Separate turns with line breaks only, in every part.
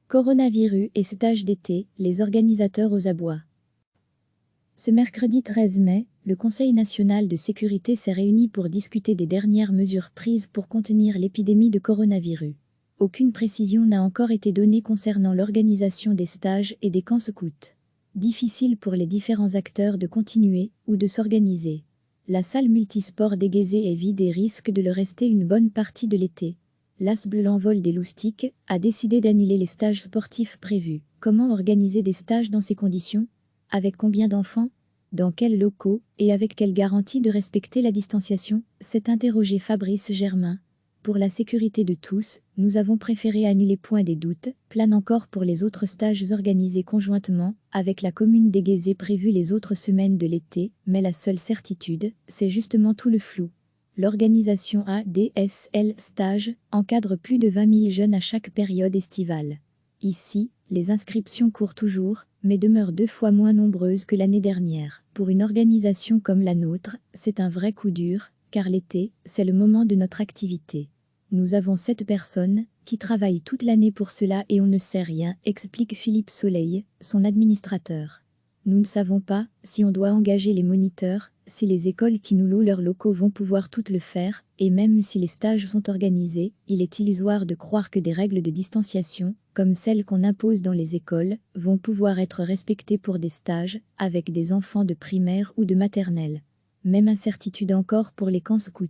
Coronavirus et stage d'été, les organisateurs aux abois. Ce mercredi 13 mai, le Conseil national de sécurité s'est réuni pour discuter des dernières mesures prises pour contenir l'épidémie de coronavirus. Aucune précision n'a encore été donnée concernant l'organisation des stages et des camps scouts. Difficile pour les différents acteurs de continuer ou de s'organiser. La salle multisport d'Aiguezé est vide et risque de le rester une bonne partie de l'été. L'As Bleu l'Envol des Loustiques a décidé d'annuler les stages sportifs prévus. Comment organiser des stages dans ces conditions? Avec combien d'enfants? Dans quels locaux? Et avec quelle garantie de respecter la distanciation? S'est interrogé Fabrice Germain. Pour la sécurité de tous, nous avons préféré annuler. Des doutes planent encore pour les autres stages organisés conjointement avec la commune d'Aiguezé prévus les autres semaines de l'été, mais la seule certitude, c'est justement tout le flou. L'organisation ADSL Stage encadre plus de 20 000 jeunes à chaque période estivale. Ici, les inscriptions courent toujours, mais demeurent 2 fois moins nombreuses que l'année dernière. Pour une organisation comme la nôtre, c'est un vrai coup dur, car l'été, c'est le moment de notre activité. Nous avons 7 personnes qui travaillent toute l'année pour cela et on ne sait rien, explique Philippe Soleil, son administrateur. Nous ne savons pas si on doit engager les moniteurs, si les écoles qui nous louent leurs locaux vont pouvoir toutes le faire, et même si les stages sont organisés, il est illusoire de croire que des règles de distanciation, comme celles qu'on impose dans les écoles, vont pouvoir être respectées pour des stages, avec des enfants de primaire ou de maternelle. Même incertitude encore pour les camps scouts.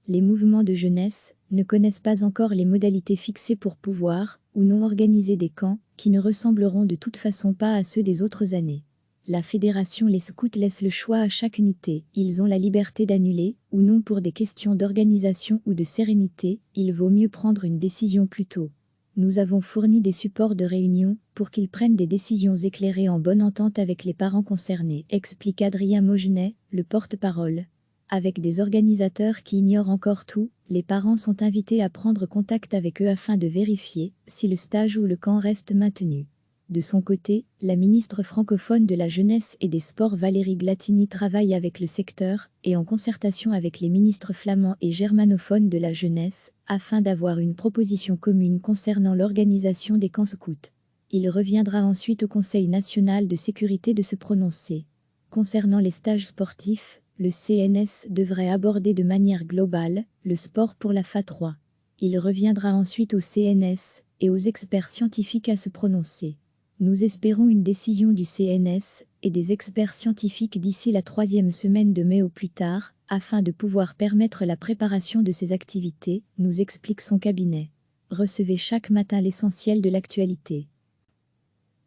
Les mouvements de jeunesse ne connaissent pas encore les modalités fixées pour pouvoir, ou non organiser des camps, qui ne ressembleront de toute façon pas à ceux des autres années. La fédération Les Scouts laisse le choix à chaque unité, ils ont la liberté d'annuler, ou non pour des questions d'organisation ou de sérénité, il vaut mieux prendre une décision plus tôt. Nous avons fourni des supports de réunion pour qu'ils prennent des décisions éclairées en bonne entente avec les parents concernés, explique Adrien Mogenet, le porte-parole. Avec des organisateurs qui ignorent encore tout, les parents sont invités à prendre contact avec eux afin de vérifier si le stage ou le camp reste maintenu. De son côté, la ministre francophone de la Jeunesse et des Sports Valérie Glatini travaille avec le secteur et en concertation avec les ministres flamands et germanophones de la Jeunesse, afin d'avoir une proposition commune concernant l'organisation des camps scouts. Il reviendra ensuite au Conseil national de sécurité de se prononcer. Concernant les stages sportifs, le CNS devrait aborder de manière globale le sport pour la FA3. Il reviendra ensuite au CNS et aux experts scientifiques à se prononcer. Nous espérons une décision du CNS et des experts scientifiques d'ici la 3e semaine de mai au plus tard, afin de pouvoir permettre la préparation de ces activités, nous explique son cabinet. Recevez chaque matin l'essentiel de l'actualité.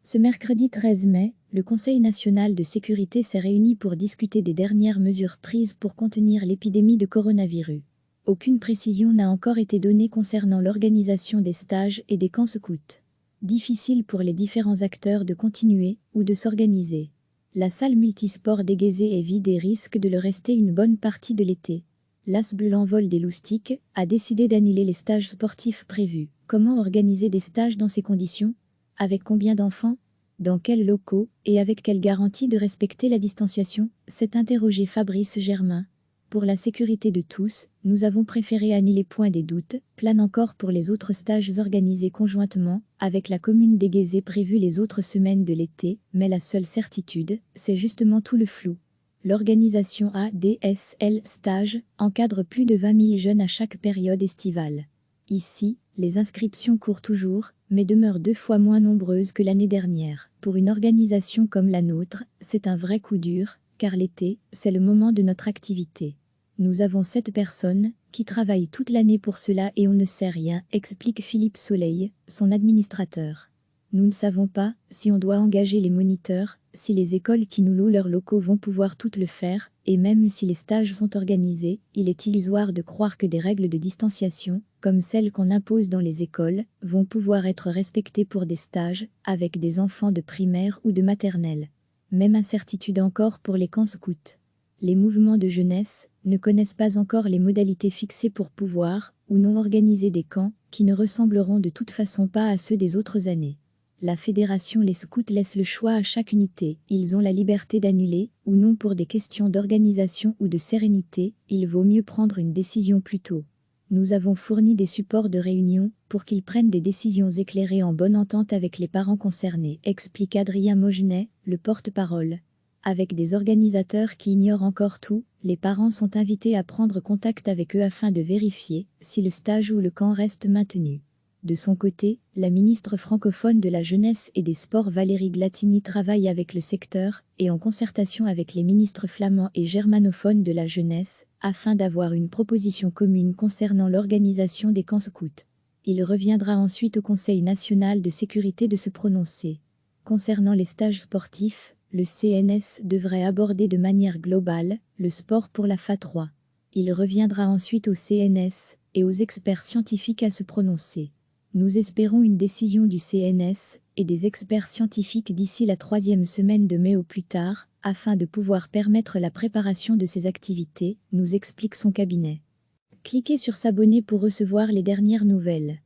Ce mercredi 13 mai, le Conseil national de sécurité s'est réuni pour discuter des dernières mesures prises pour contenir l'épidémie de coronavirus. Aucune précision n'a encore été donnée concernant l'organisation des stages et des camps scouts. Difficile pour les différents acteurs de continuer ou de s'organiser. La salle multisport d'Aiguezé est vide et risque de le rester une bonne partie de l'été. L'As Bleu l'Envol des Loustiques a décidé d'annuler les stages sportifs prévus. Comment organiser des stages dans ces conditions? Avec combien d'enfants? Dans quels locaux? Et avec quelle garantie de respecter la distanciation? S'est interrogé Fabrice Germain. Pour la sécurité de tous, nous avons préféré annuler. Des doutes planent encore pour les autres stages organisés conjointement avec la commune d'Aiguezé prévus les autres semaines de l'été, mais la seule certitude, c'est justement tout le flou. L'organisation ADSL Stage encadre plus de 20 000 jeunes à chaque période estivale. Ici, les inscriptions courent toujours, mais demeurent 2 fois moins nombreuses que l'année dernière. Pour une organisation comme la nôtre, c'est un vrai coup dur, car l'été, c'est le moment de notre activité. Nous avons 7 personnes qui travaillent toute l'année pour cela et on ne sait rien, explique Philippe Soleil, son administrateur. Nous ne savons pas si on doit engager les moniteurs, si les écoles qui nous louent leurs locaux vont pouvoir toutes le faire, et même si les stages sont organisés, il est illusoire de croire que des règles de distanciation, comme celles qu'on impose dans les écoles, vont pouvoir être respectées pour des stages, avec des enfants de primaire ou de maternelle. Même incertitude encore pour les camps scouts. Les mouvements de jeunesse ne connaissent pas encore les modalités fixées pour pouvoir, ou non organiser des camps, qui ne ressembleront de toute façon pas à ceux des autres années. La fédération Les Scouts laisse le choix à chaque unité, ils ont la liberté d'annuler, ou non pour des questions d'organisation ou de sérénité, il vaut mieux prendre une décision plus tôt. Nous avons fourni des supports de réunion pour qu'ils prennent des décisions éclairées en bonne entente avec les parents concernés, explique Adrien Mogenet, le porte-parole. Avec des organisateurs qui ignorent encore tout, les parents sont invités à prendre contact avec eux afin de vérifier si le stage ou le camp reste maintenu. De son côté, la ministre francophone de la Jeunesse et des Sports Valérie Glatini travaille avec le secteur et en concertation avec les ministres flamands et germanophones de la Jeunesse, afin d'avoir une proposition commune concernant l'organisation des camps scouts. Il reviendra ensuite au Conseil national de sécurité de se prononcer. Concernant les stages sportifs, le CNS devrait aborder de manière globale le sport pour la FA3. Il reviendra ensuite au CNS et aux experts scientifiques à se prononcer. Nous espérons une décision du CNS et des experts scientifiques d'ici la 3e semaine de mai au plus tard, afin de pouvoir permettre la préparation de ces activités, nous explique son cabinet. Cliquez sur s'abonner pour recevoir les dernières nouvelles.